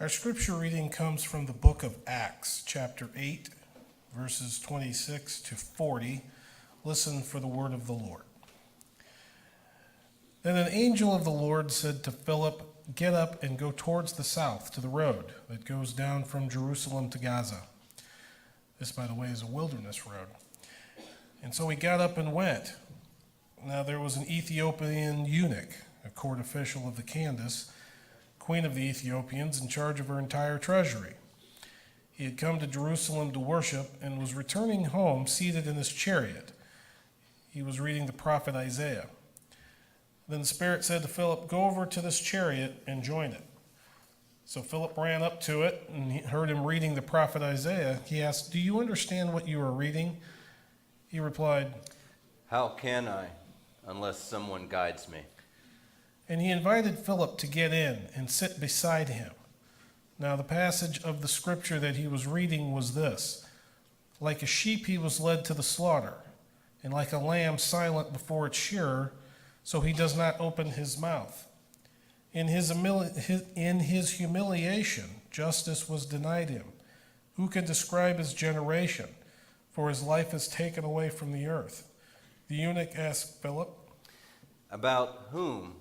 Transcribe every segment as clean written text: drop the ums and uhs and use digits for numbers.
Our scripture reading comes from the book of Acts, chapter 8, verses 26 to 40. Listen for the word of the Lord. Then an angel of the Lord said to Philip, "Get up and go towards the south to the road that goes down from Jerusalem to Gaza." This, by the way, is a wilderness road. And so he got up and went. Now there was an Ethiopian eunuch, a court official of the Candace, queen of the Ethiopians, in charge of her entire treasury. He had come to Jerusalem to worship and was returning home seated in his chariot. He was reading the prophet Isaiah. Then the Spirit said to Philip, "Go over to this chariot and join it." So Philip ran up to it and he heard him reading the prophet Isaiah. He asked, "Do you understand what you are reading?" He replied, "How can I, unless someone guides me?" And he invited Philip to get in and sit beside him. Now the passage of the scripture that he was reading was this: "Like a sheep he was led to the slaughter, and like a lamb silent before its shearer, so he does not open his mouth. In his humiliation, justice was denied him. Who can describe his generation? For his life is taken away from the earth." The eunuch asked Philip, "About whom,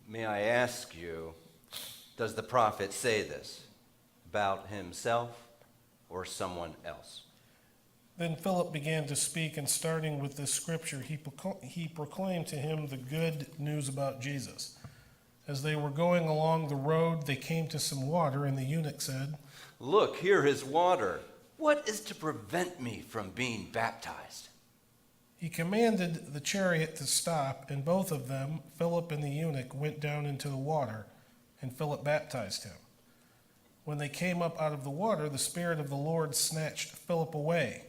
may I ask you, does the prophet say this? About himself or someone else?" Then Philip began to speak, and starting with this scripture, he proclaimed to him the good news about Jesus. As they were going along the road, they came to some water, and the eunuch said, "Look, here is water. What is to prevent me from being baptized?" He commanded the chariot to stop, and both of them, Philip and the eunuch, went down into the water, and Philip baptized him. When they came up out of the water, the Spirit of the Lord snatched Philip away.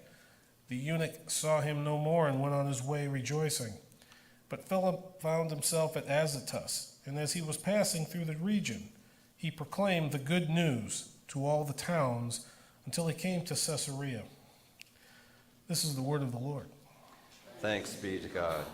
The eunuch saw him no more and went on his way rejoicing. But Philip found himself at Azotus, and as he was passing through the region, he proclaimed the good news to all the towns until he came to Caesarea. This is the word of the Lord. Thanks be to God.